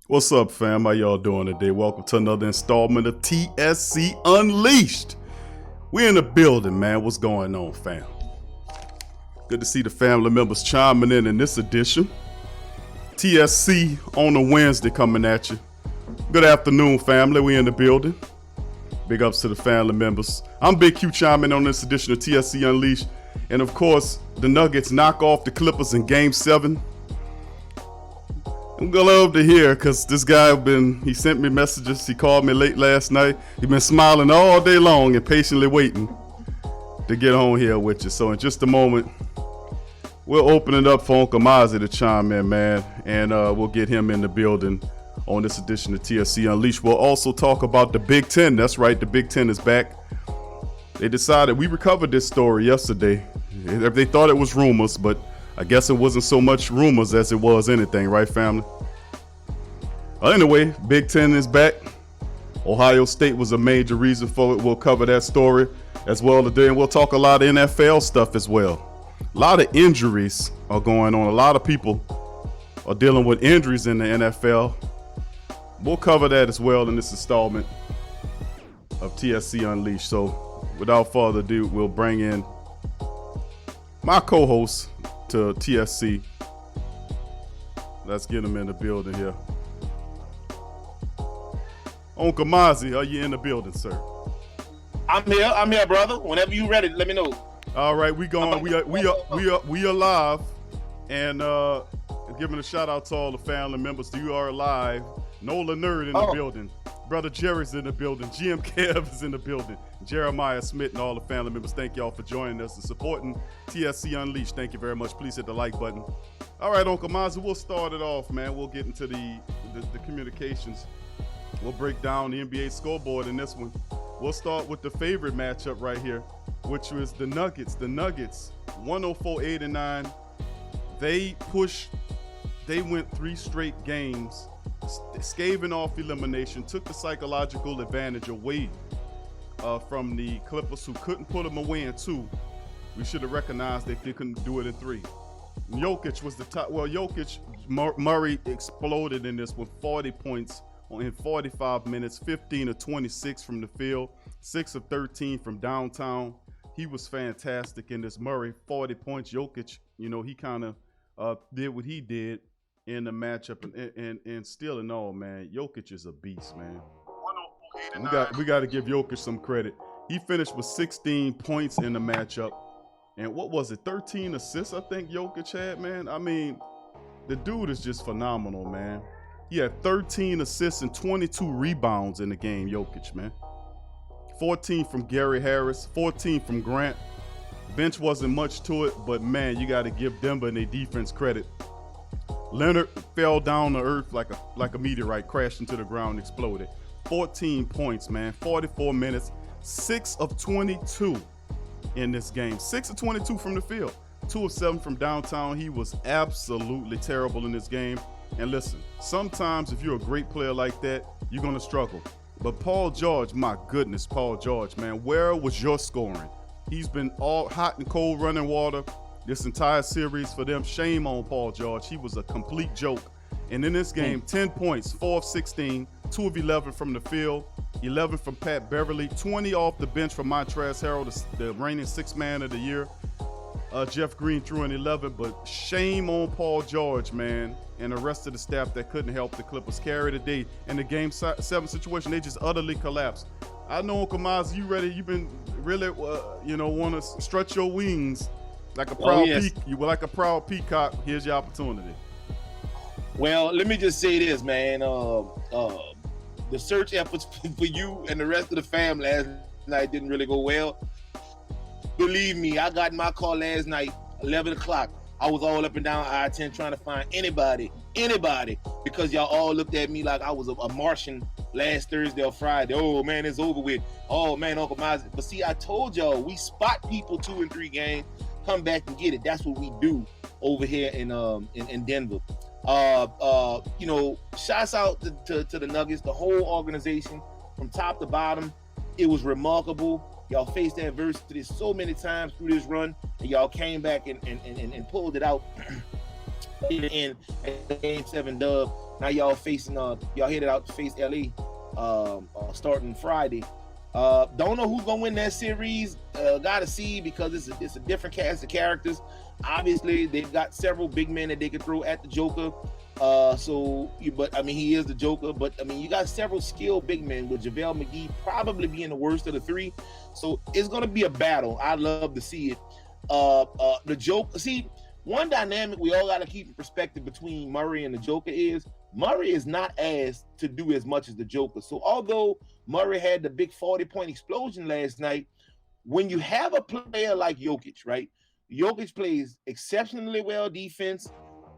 What's up, fam? How y'all doing today? Welcome to another installment of TSC Unleashed. We in the building, man. What's going on, fam? Good to see the family members chiming in this edition. TSC on a Wednesday coming at you. Good afternoon, family. We in the building. Big ups to the family members. I'm Big Q chiming on this edition of TSC Unleashed. And of course, the Nuggets knock off the Clippers in Game 7. I'm gonna love to hear, because this guy he sent me messages. He called me late last night. He's been smiling all day long and patiently waiting to get on here with you. So in just a moment, we'll open it up for Uncle Mozzie to chime in, man. And we'll get him in the building on this edition of TSC Unleashed. We'll also talk about the Big Ten. That's right, the Big Ten is back. They decided, we recovered this story yesterday. They thought it was rumors, but I guess it wasn't so much rumors as it was anything, right, family? Anyway, Big Ten is back. Ohio State was a major reason for it. We'll cover that story as well today, and we'll talk a lot of NFL stuff as well. A lot of injuries are going on. A lot of people are dealing with injuries in the NFL. We'll cover that as well in this installment of TSC Unleashed. So without further ado, we'll bring in my co-host to TSC. Let's get him in the building here. Uncle Mozzie, are you in the building, sir? I'm here, brother. Whenever you ready, let me know. All right, we going. We are live, and giving a shout out to all the family members. You are live. Nola Nerd in the building. Brother Jerry's in the building. GM Kev is in the building. Jeremiah Smith and all the family members. Thank y'all for joining us and supporting TSC Unleashed. Thank you very much. Please hit the like button. All right, Uncle Mozzie, we'll start it off, man. We'll get into the communications. We'll break down the NBA scoreboard in this one. We'll start with the favorite matchup right here, which was the Nuggets. The Nuggets, 104-89. They went 3 straight games, scaving off elimination, took the psychological advantage away from the Clippers, who couldn't put them away in 2. We should have recognized that they couldn't do it in 3. Jokic was the top. Well, Murray exploded in this with 40 points in 45 minutes, 15 of 26 from the field, 6 of 13 from downtown. He was fantastic in this. Murray, 40 points. Jokic, he kind of did what he did in the matchup, and still in all, man, Jokic is a beast, man. We got to give Jokic some credit. He finished with 16 points in the matchup, and what was it, 13 assists I think Jokic had, man. I mean, the dude is just phenomenal, man. He had 13 assists and 22 rebounds in the game, Jokic, man. 14 from Gary Harris, 14 from Grant. Bench wasn't much to it, but man, you got to give Denver and their defense credit. Leonard fell down to earth like a meteorite, crashed into the ground, exploded. 14 points, man. 44 minutes, 6 of 22 in this game. 6 of 22 from the field, 2 of 7 from downtown. He was absolutely terrible in this game. And listen, sometimes if you're a great player like that, you're going to struggle. But Paul George, my goodness, Paul George, man, where was your scoring? He's been all hot and cold running water this entire series for them. Shame on Paul George. He was a complete joke. And in this game, 10 points, 4 of 16, 2 of 11 from the field, 11 from Pat Beverly, 20 off the bench from Montrezl Harrell, the reigning 6th man of the year. Jeff Green threw in 11, but shame on Paul George, man, and the rest of the staff that couldn't help the Clippers carry the day. In the Game 7 situation, they just utterly collapsed. I know, Uncle Mozzie, you ready? You've been really, want to stretch your wings like a proud You were like a proud peacock. Here's your opportunity. Well, let me just say this, man. The search efforts for you and the rest of the family last night didn't really go well. Believe me, I got in my car last night, 11 o'clock. I was all up and down I-10 trying to find anybody, because y'all all looked at me like I was a Martian last Thursday or Friday. Oh, man, it's over with. Oh, man, Uncle Mozzie. But see, I told y'all, we spot people 2 and 3 games, come back and get it. That's what we do over here in Denver. Shouts out to the Nuggets, the whole organization from top to bottom. It was remarkable. Y'all faced adversity so many times through this run, and y'all came back and pulled it out in Game 7 dub. Now y'all facing y'all headed out to face LA starting Friday. Don't know who's gonna win that series. Gotta see, because it's a different cast of characters. Obviously, they've got several big men that they can throw at the Joker. But I mean, he is the Joker. But I mean, you got several skilled big men, with JaVale McGee probably being the worst of the three. So it's gonna be a battle. I'd love to see it. The Joker. See, one dynamic we all got to keep in perspective between Murray and the Joker is Murray is not asked to do as much as the Joker. So although Murray had the big 40-point explosion last night, when you have a player like Jokic, right? Jokic plays exceptionally well defense.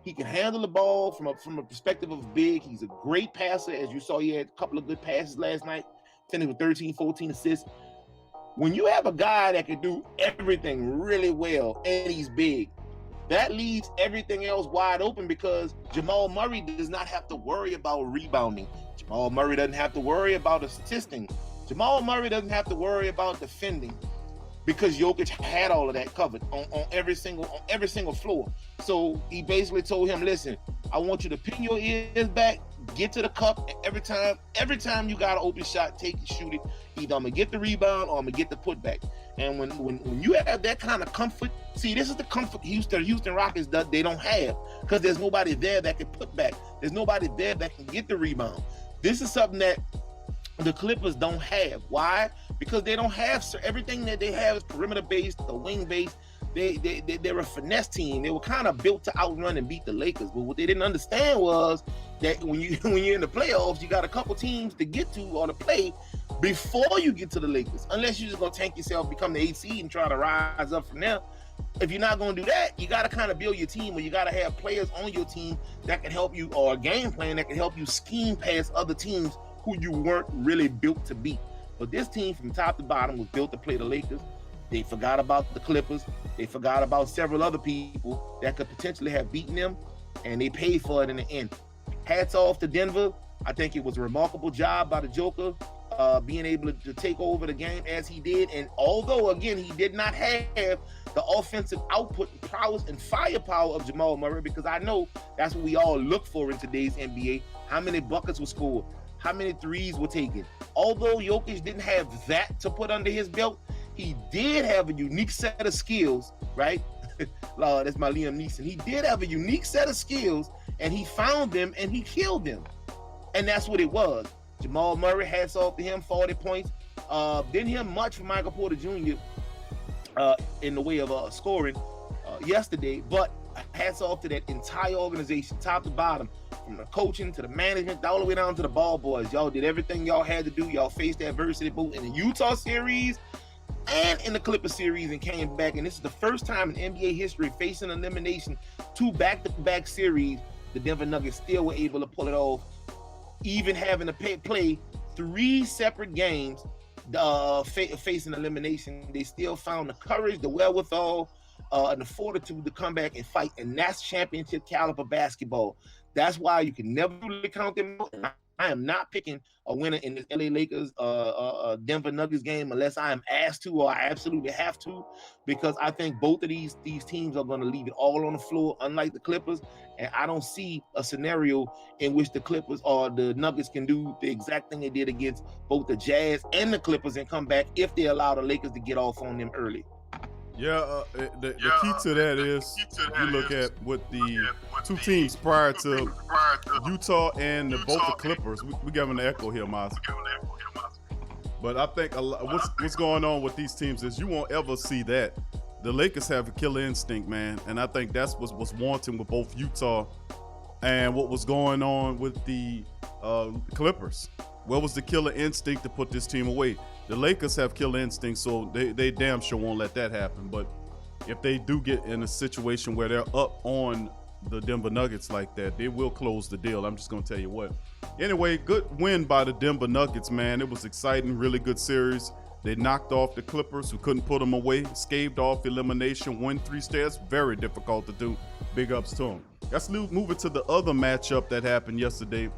He can handle the ball from a perspective of big. He's a great passer. As you saw, he had a couple of good passes last night, finished with 13, 14 assists. When you have a guy that can do everything really well and he's big, that leaves everything else wide open, because Jamal Murray does not have to worry about rebounding. Jamal Murray doesn't have to worry about assisting. Jamal Murray doesn't have to worry about defending, because Jokic had all of that covered on every single floor. So he basically told him, listen, I want you to pin your ears back, get to the cup, and every time you got an open shot, take it, shoot it. Either I'm gonna get the rebound or I'm gonna get the putback. And when you have that kind of comfort, see, this is the comfort Houston Rockets they don't have, because there's nobody there that can put back. There's nobody there that can get the rebound. This is something that the Clippers don't have. Why? Because they don't have everything that they have is perimeter based, the wing based. They're a finesse team. They were kind of built to outrun and beat the Lakers. But what they didn't understand was that when you're in the playoffs, you got a couple teams to get to or to play before you get to the Lakers. Unless you're just gonna tank yourself, become the 8th seed, and try to rise up from there. If you're not gonna do that, you gotta kind of build your team, or you gotta have players on your team that can help you, or a game plan that can help you scheme past other teams who you weren't really built to beat. But this team from top to bottom was built to play the Lakers. They forgot about the Clippers. They forgot about several other people that could potentially have beaten them, and they paid for it in the end. Hats off to Denver. I think it was a remarkable job by the Joker, being able to take over the game as he did. And although, again, he did not have the offensive output, prowess, and firepower of Jamal Murray, because I know that's what we all look for in today's NBA. How many buckets were scored? How many threes were taken? Although Jokic didn't have that to put under his belt, he did have a unique set of skills, right? Lord, that's my Liam Neeson. He did have a unique set of skills, and he found them and he killed them. And that's what it was. Jamal Murray, hats off to him, 40 points. Didn't hear much from Michael Porter Jr. In the way of scoring yesterday, but hats off to that entire organization, top to bottom, from the coaching to the management, all the way down to the ball boys. Y'all did everything y'all had to do. Y'all faced adversity both in the Utah series and in the Clipper series, and came back. And this is the first time in NBA history, facing elimination, 2 back-to-back series, the Denver Nuggets still were able to pull it off, even having to play 3 separate games facing elimination. They still found the courage, the wherewithal, and the fortitude to come back and fight. And that's championship caliber basketball. That's why you can never really count them out. I am not picking a winner in this LA Lakers Denver Nuggets game unless I am asked to, or I absolutely have to, because I think both of these teams are going to leave it all on the floor, unlike the Clippers. And I don't see a scenario in which the Clippers or the Nuggets can do the exact thing they did against both the Jazz and the Clippers and come back if they allow the Lakers to get off on them early. Yeah, the key to that is you look at what the 2 teams prior to Utah and both the Clippers. We got an echo here, Miles. But I think what's going on with these teams is you won't ever see that. The Lakers have a killer instinct, man, and I think that's what's wanting with both Utah and what was going on with the Clippers. Where was the killer instinct to put this team away? The Lakers have killer instinct, so they damn sure won't let that happen. But if they do get in a situation where they're up on the Denver Nuggets like that, they will close the deal. I'm just going to tell you what. Anyway, good win by the Denver Nuggets, man. It was exciting, really good series. They knocked off the Clippers, who couldn't put them away, scaved off elimination, win 3 stairs. Very difficult to do. Big ups to them. Let's move it to the other matchup that happened yesterday.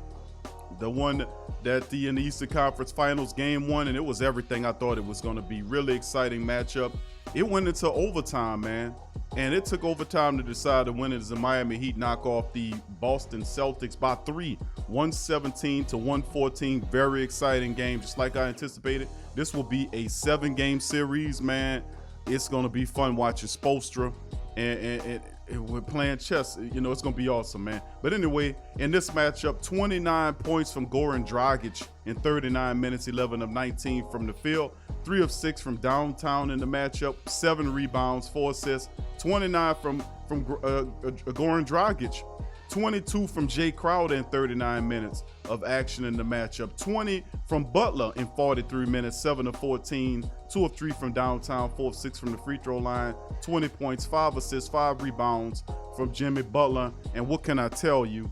The one that in the Eastern Conference Finals, game 1, and it was everything I thought it was going to be. Really exciting matchup. It went into overtime, man. And it took overtime to decide the winner as the Miami Heat knock off the Boston Celtics by 3, 117 to 114. Very exciting game, just like I anticipated. This will be a 7-game series, man. It's going to be fun watching Spoelstra and we're playing chess. You know, it's going to be awesome, man. But anyway, in this matchup, 29 points from Goran Dragic in 39 minutes, 11 of 19 from the field, 3 of 6 from downtown in the matchup, 7 rebounds, 4 assists, 29 from Goran Dragic, 22 from Jay Crowder in 39 minutes of action in the matchup, 20 from Butler in 43 minutes, 7 of 14, 2 of 3 from downtown, 4 of 6 from the free throw line, 20 points, 5 assists, 5 rebounds from Jimmy Butler. And what can I tell you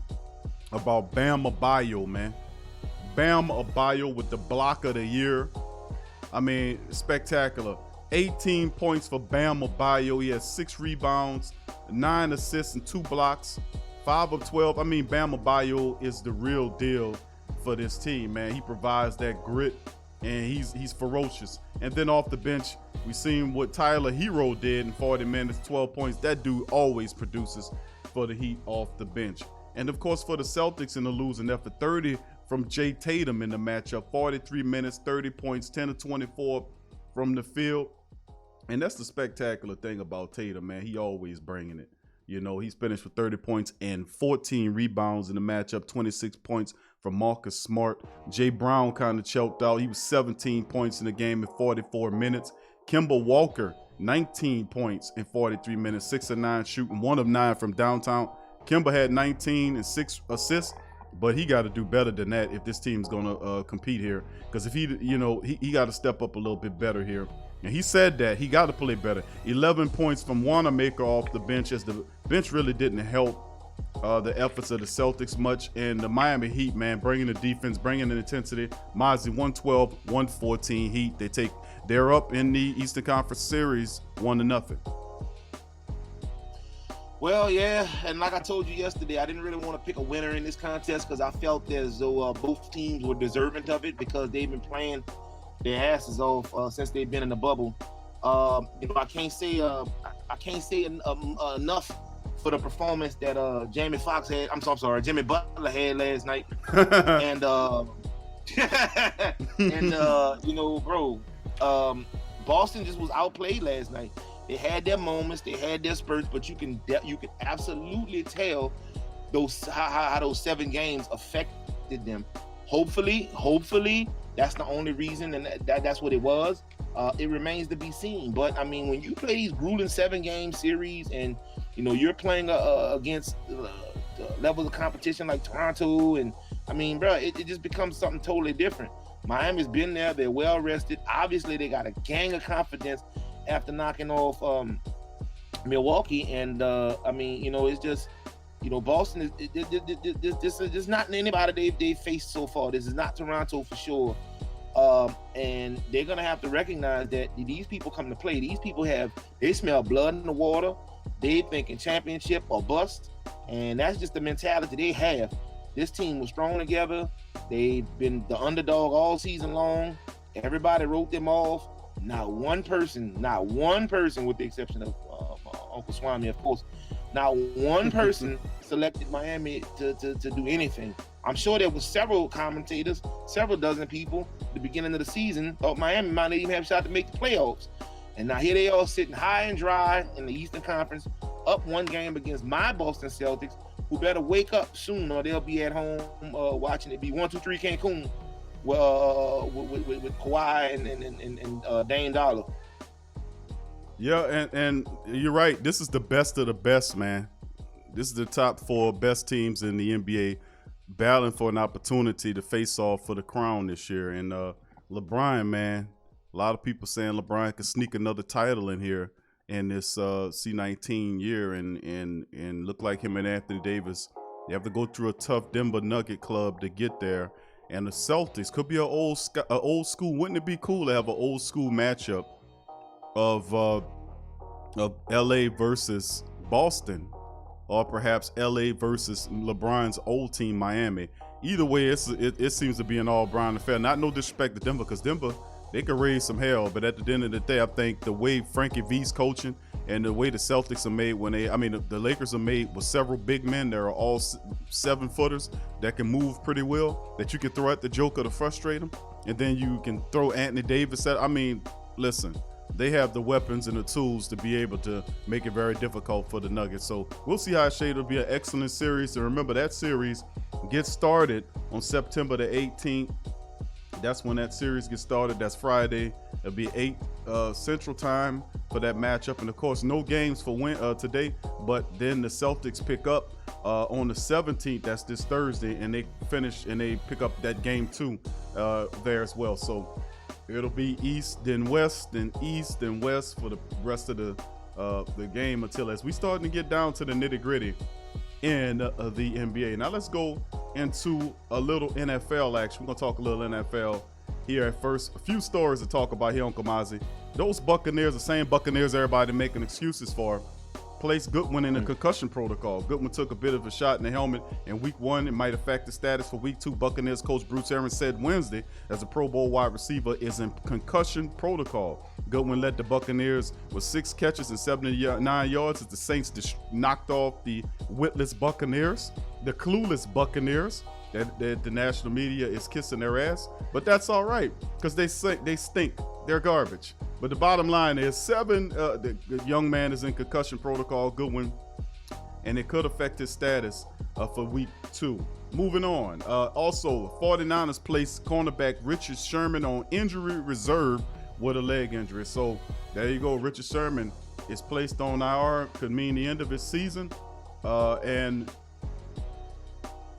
about Bam Adebayo, man? Bam Adebayo with the block of the year. I mean, spectacular. 18 points for Bam Adebayo. He has 6 rebounds, 9 assists, and 2 blocks. 5 of 12. I mean, Bam Adebayo is the real deal for this team, man. He provides that grit, and he's ferocious. And then off the bench, we seen what Tyler Hero did in 40 minutes, 12 points. That dude always produces for the Heat off the bench. And of course, for the Celtics in the losing effort, 30 from Jay Tatum in the matchup, 43 minutes, 30 points, 10 of 24 from the field. And that's the spectacular thing about Tatum, man. He always bringing it. You know, he's finished with 30 points and 14 rebounds in the matchup, 26 points from Marcus Smart. Jay Brown kind of choked out. He was 17 points in the game in 44 minutes. Kemba Walker, 19 points in 43 minutes, 6 of 9 shooting, 1 of 9 from downtown. Kemba had 19 and 6 assists, but he got to do better than that if this team's going to compete here. Because if he got to step up a little bit better here. And he said that he got to play better. 11 points from Wanamaker off the bench, as the bench really didn't help the efforts of the Celtics much. And the Miami Heat, man, bringing the defense, bringing the intensity. Mozzie 112-114 Heat. They're up in the Eastern Conference Series 1-0. Well, yeah, and like I told you yesterday, I didn't really want to pick a winner in this contest because I felt as though both teams were deserving of it because they've been playing their asses off since they've been in the bubble. I can't say enough for the performance that Jimmy Butler had last night. And Boston just was outplayed last night. They had their moments, they had their spurts, but you can absolutely tell how those 7 games affected them. Hopefully, that's the only reason, and that's what it was. It remains to be seen. But I mean, when you play these grueling 7-game series, and you're playing against the levels of competition like Toronto, and I mean, bro, it just becomes something totally different. Miami's been there; they're well rested. Obviously, they got a gang of confidence after knocking off Milwaukee, and I mean, it's just. Boston this is not anybody they've faced so far. This is not Toronto for sure. And they're going to have to recognize that these people come to play. These people they smell blood in the water. They thinking championship or bust. And that's just the mentality they have. This team was strong together. They've been the underdog all season long. Everybody wrote them off. Not one person, with the exception of Uncle Swami, of course, not one person selected Miami to do anything. I'm sure there was several commentators, several dozen people at the beginning of the season thought Miami might not even have a shot to make the playoffs. And now here they are sitting high and dry in the Eastern Conference, up 1 game against my Boston Celtics, who better wake up soon or they'll be at home watching it be 1-2-3 Cancun with Kawhi and Dame Dollar. Yeah, and you're right. This is the best of the best, man. This is the top 4 best teams in the NBA battling for an opportunity to face off for the crown this year. And LeBron, man, a lot of people saying LeBron could sneak another title in here in this C19 year and look like him and Anthony Davis. They have to go through a tough Denver Nugget club to get there. And the Celtics could be an old school. Wouldn't it be cool to have an old school matchup of LA versus Boston, or perhaps LA versus LeBron's old team, Miami? Either way, it seems to be an all-Bron affair. Not no disrespect to Denver, because Denver they could raise some hell. But at the end of the day, I think the way Frankie V's coaching and the way the Celtics are made the Lakers are made with several big men that are all 7-footers that can move pretty well, that you can throw at the Joker to frustrate him, and then you can throw Anthony Davis at. Listen, they have the weapons and the tools to be able to make it very difficult for the Nuggets. So we'll see how it shapes. It'll be an excellent series. And remember, that series gets started on September the 18th. That's when that series gets started. That's Friday. It'll be 8 Central Time for that matchup. And of course, no games for today. But then the Celtics pick up on the 17th. That's this Thursday, and they finish and they pick up that game 2 there as well. So it'll be East, then West, then East, then West for the rest of the game until as we starting to get down to the nitty gritty in the NBA. Now let's go into a little NFL action. We're gonna talk a little NFL here at first. A few stories to talk about here on Kamazi. Those Buccaneers, the same Buccaneers everybody making excuses for, placed Goodwin in a concussion protocol. Goodwin took a bit of a shot in the helmet in week 1. It might affect the status for week 2. Buccaneers coach Bruce Arians said Wednesday as a Pro Bowl wide receiver is in concussion protocol. Goodwin led the Buccaneers with 6 catches and 79 yards as the Saints knocked off the witless Buccaneers, the clueless Buccaneers. That the national media is kissing their ass, but that's all right because they stink. They're garbage. But the bottom line is the young man is in concussion protocol, Goodwin, and it could affect his status for week 2. Moving on. Also, 49ers placed cornerback Richard Sherman on injury reserve with a leg injury. So there you go. Richard Sherman is placed on IR. Could mean the end of his season. And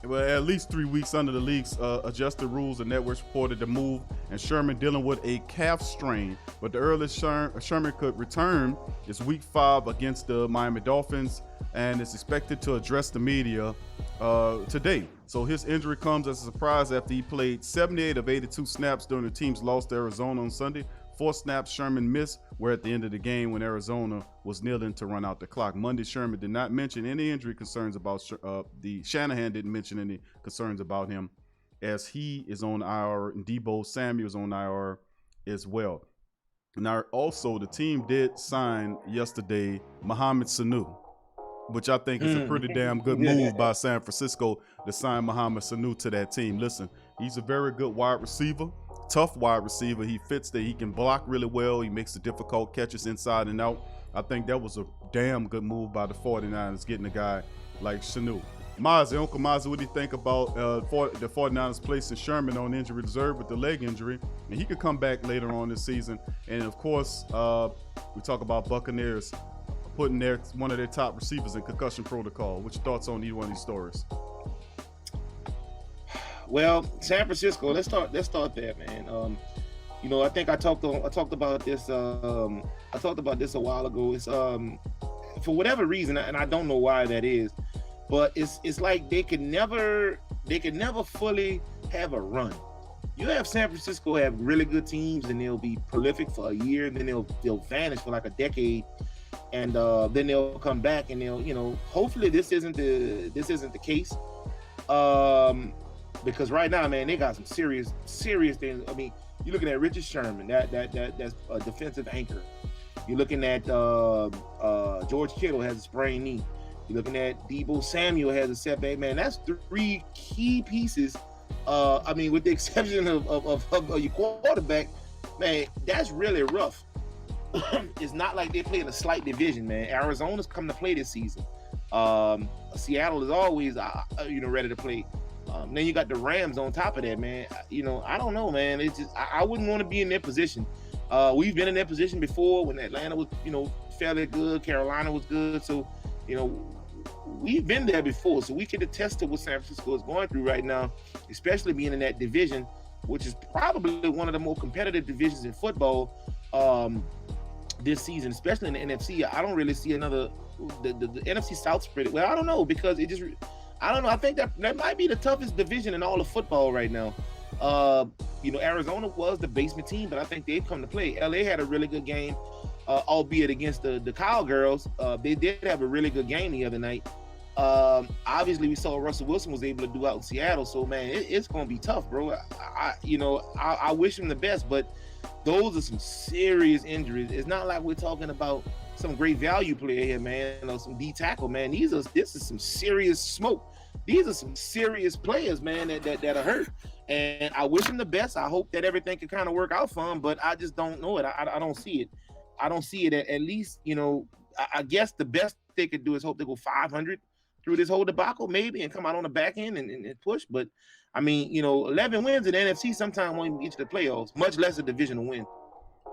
at least 3 weeks under the league's adjusted rules. The networks reported the move, and Sherman dealing with a calf strain. But the earliest Sherman could return is week 5 against the Miami Dolphins, and is expected to address the media today. So his injury comes as a surprise after he played 78 of 82 snaps during the team's loss to Arizona on Sunday. 4 snaps Sherman missed were at the end of the game when Arizona was kneeling to run out the clock. Monday, Sherman did not mention any injury concerns about Shanahan didn't mention any concerns about him as he is on IR, and Deebo Samuel is on IR as well. Now, also, the team did sign yesterday Mohamed Sanu, which I think is a pretty damn good move by San Francisco to sign Mohamed Sanu to that team. Listen, he's a very good wide receiver. Tough wide receiver. He fits there. He can block really well. He makes the difficult catches inside and out. I think that was a damn good move by the 49ers, getting a guy like Sanu. Uncle Mazi, what do you think about the 49ers placing Sherman on injury reserve with the leg injury? And he could come back later on this season. And of course, we talk about Buccaneers putting one of their top receivers in concussion protocol. What's your thoughts on either one of these stories? Well, San Francisco. Let's start there, man. I think I talked about this. I talked about this a while ago. It's for whatever reason, and I don't know why that is, but it's like they can never fully have a run. You have San Francisco have really good teams, and they'll be prolific for a year, and then they'll vanish for like a decade, and then they'll come back, and they'll hopefully this isn't the case. Because right now, man, they got some serious things. I mean, you're looking at Richard Sherman, that's a defensive anchor. You're looking at George Kittle has a sprained knee. You're looking at Deebo Samuel has a setback. Man, that's 3 key pieces. With the exception of your quarterback, man, that's really rough. It's not like they play in a slight division, man. Arizona's come to play this season. Seattle is always ready to play. Then you got the Rams on top of that, man. I don't know, man. It's just I wouldn't want to be in their position. We've been in that position before when Atlanta was, fairly good. Carolina was good. So, we've been there before. So we can attest to what San Francisco is going through right now, especially being in that division, which is probably one of the more competitive divisions in football this season, especially in the NFC. I don't really see the NFC South spread. Well, I don't know, because I don't know. I think that might be the toughest division in all of football right now. Arizona was the basement team, but I think they've come to play. LA had a really good game, albeit against the Cowgirls. They did have a really good game the other night. Obviously, we saw Russell Wilson was able to do out in Seattle. So, man, it's going to be tough, bro. I wish him the best, but those are some serious injuries. It's not like we're talking about some great value player here, man, or some D tackle, man. This is some serious smoke. These are some serious players, man, that are hurt. And I wish them the best. I hope that everything can kind of work out for them, but I just don't know it. I don't see it. I don't see it at least, I guess the best they could do is hope they go 500 through this whole debacle, maybe, and come out on the back end and push. But, 11 wins in the NFC sometimes won't even get you the playoffs, much less a divisional win.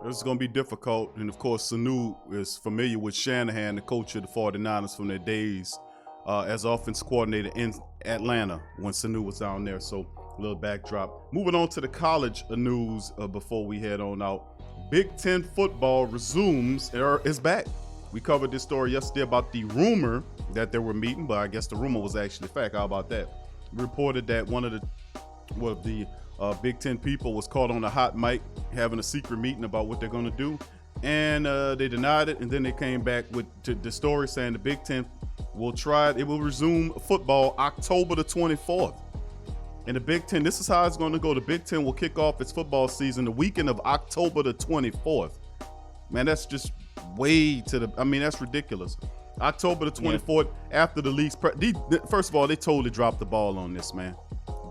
This is going to be difficult. And, of course, Sanu is familiar with Shanahan, the coach of the 49ers from their days as offense coordinator in Atlanta when Sanu was down there. So a little backdrop. Moving on to the college news before we head on out. Big Ten football is back. We covered this story yesterday about the rumor that they were meeting, but I guess the rumor was actually fact. How about that? We reported that one of the Big Ten people was caught on a hot mic having a secret meeting about what they're going to do, and they denied it, and then they came back with the story saying the Big Ten will resume football October the 24th. And the Big Ten, this is how it's going to go. The Big Ten will kick off its football season the weekend of October the 24th. Man, that's just that's ridiculous. October the 24th, after the league's first of all, they totally dropped the ball on this, man.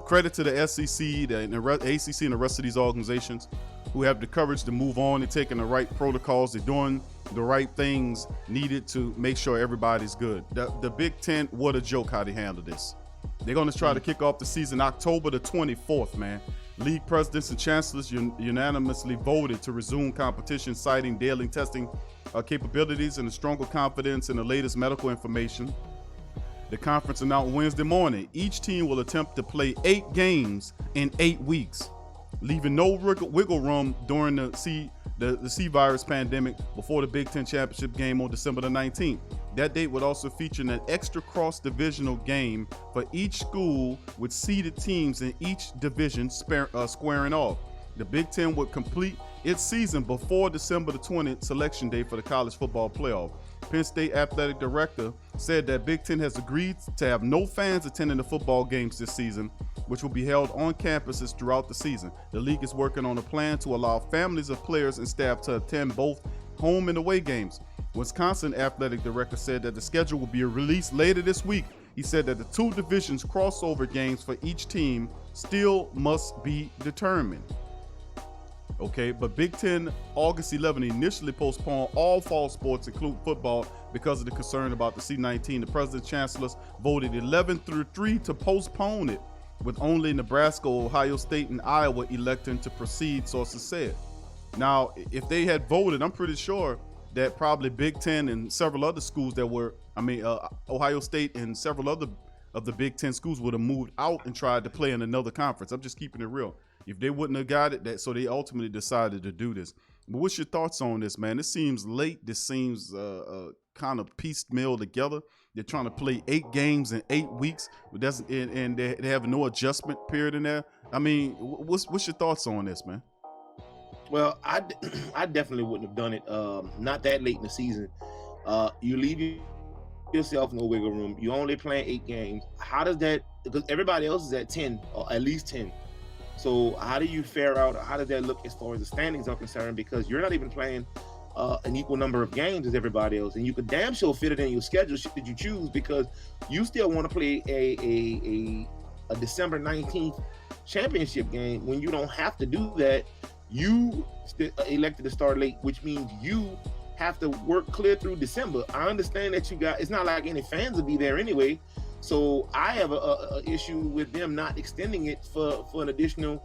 Credit to the SEC, the ACC, and the rest of these organizations who have the courage to move on and taking the right protocols. They're doing the right things needed to make sure everybody's good. The Big Ten, what a joke how they handle this. They're going to try to kick off the season October the 24th, man. League presidents and chancellors unanimously voted to resume competition, citing daily testing capabilities and a stronger confidence in the latest medical information. The conference announced Wednesday morning each team will attempt to play 8 games in 8 weeks, leaving no wiggle room during the C virus pandemic before the Big Ten championship game on December the 19th. That date would also feature an extra cross-divisional game for each school with seeded teams in each division squaring off. The Big Ten would complete its season before December the 20th selection day for the college football playoff. Penn State athletic director said that Big Ten has agreed to have no fans attending the football games this season, which will be held on campuses throughout the season. The league is working on a plan to allow families of players and staff to attend both home and away games. Wisconsin athletic director said that the schedule will be released later this week. He said that the 2 divisions crossover games for each team still must be determined. Okay, but Big Ten August 11 initially postponed all fall sports, including football, because of the concern about the C-19. The president chancellors voted 11-3 to postpone it, with only Nebraska, Ohio State, and Iowa electing to proceed, sources said. Now, if they had voted, I'm pretty sure that probably Big Ten and several other schools Ohio State and several other of the Big Ten schools would have moved out and tried to play in another conference. I'm just keeping it real. If they wouldn't have got it, so they ultimately decided to do this. But what's your thoughts on this, man? This seems late. This seems kind of piecemeal together. They're trying to play 8 games in 8 weeks, and they have no adjustment period in there. I mean, what's your thoughts on this, man? Well, I definitely wouldn't have done it. Not that late in the season. You leave yourself no wiggle room. You only playing 8 games. How does that? Because everybody else is at 10 or at least 10. So how do you fare out? How does that look as far as the standings are concerned? Because you're not even playing an equal number of games as everybody else, and you could damn sure fit it in your schedule should you choose, because you still want to play a December 19th championship game when you don't have to do that. You elected to start late, which means you have to work clear through December. I understand that it's not like any fans will be there anyway. So I have a issue with them not extending it for an additional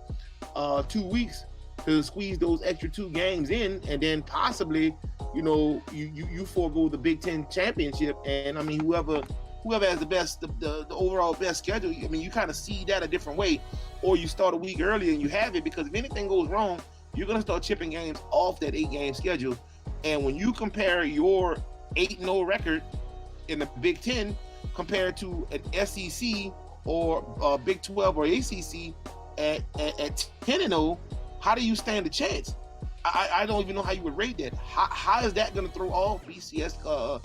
2 weeks to squeeze those extra 2 games in, and then possibly, you forego the Big Ten championship. And I mean, whoever has the overall best schedule, I mean, you kind of see that a different way, or you start a week earlier and you have it, because if anything goes wrong, you're going to start chipping games off that 8-game schedule. And when you compare your 8-0 record in the Big Ten compared to an SEC or Big 12 or ACC at 10-0, how do you stand a chance? I don't even know how you would rate that. How is that going to throw off BCS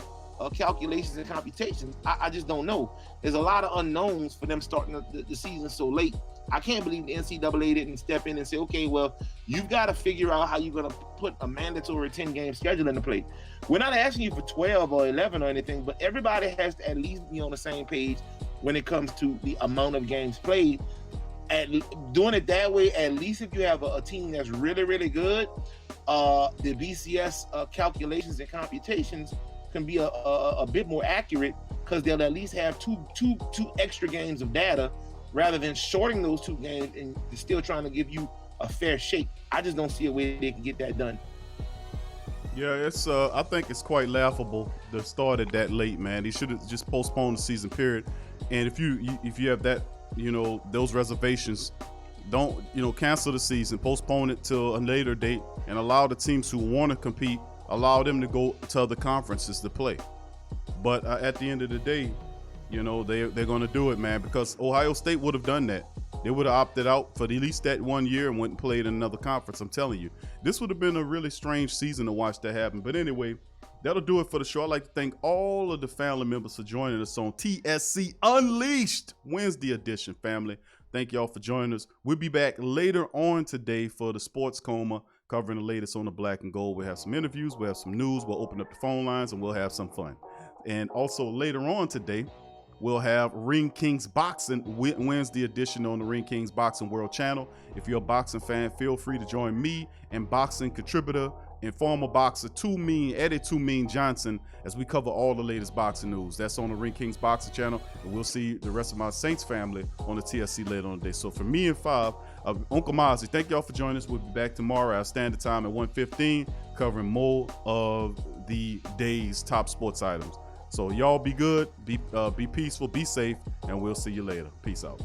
calculations and computations? I just don't know. There's a lot of unknowns for them starting the season so late. I can't believe the NCAA didn't step in and say, okay, well, you've got to figure out how you're going to put a mandatory 10-game schedule into play. We're not asking you for 12 or 11 or anything, but everybody has to at least be on the same page when it comes to the amount of games played. Doing it that way, at least if you have a team that's really, really good, the BCS calculations and computations can be a bit more accurate, because they'll at least have two extra games of data rather than shorting those 2 games and still trying to give you a fair shake. I just don't see a way they can get that done. Yeah, it's I think it's quite laughable to start it that late, man. They should have just postponed the season period. And if you have that, those reservations, don't, cancel the season, postpone it till a later date, and allow the teams who want to compete, allow them to go to other conferences to play. But at the end of the day, they're going to do it, man, because Ohio State would have done that. They would have opted out for at least that 1 year and went and played in another conference. I'm telling you, this would have been a really strange season to watch that happen. But anyway, that'll do it for the show. I'd like to thank all of the family members for joining us on TSC Unleashed Wednesday edition, family. Thank y'all for joining us. We'll be back later on today for the Sports Coma, covering the latest on the black and gold. We'll have some interviews, we'll have some news, we'll open up the phone lines, and we'll have some fun. And also later on today, we'll have Ring Kings Boxing Wednesday edition on the Ring Kings Boxing World Channel. If you're a boxing fan, feel free to join me and boxing contributor and former boxer Eddie Too Mean Johnson as we cover all the latest boxing news. That's on the Ring Kings Boxing Channel, and we'll see the rest of my Saints family on the TSC later on the day. So for me and Five, Uncle Mozzie, thank y'all for joining us. We'll be back tomorrow. Our standard time at 1:15, covering more of the day's top sports items. So y'all be good, be peaceful, be safe, and we'll see you later. Peace out.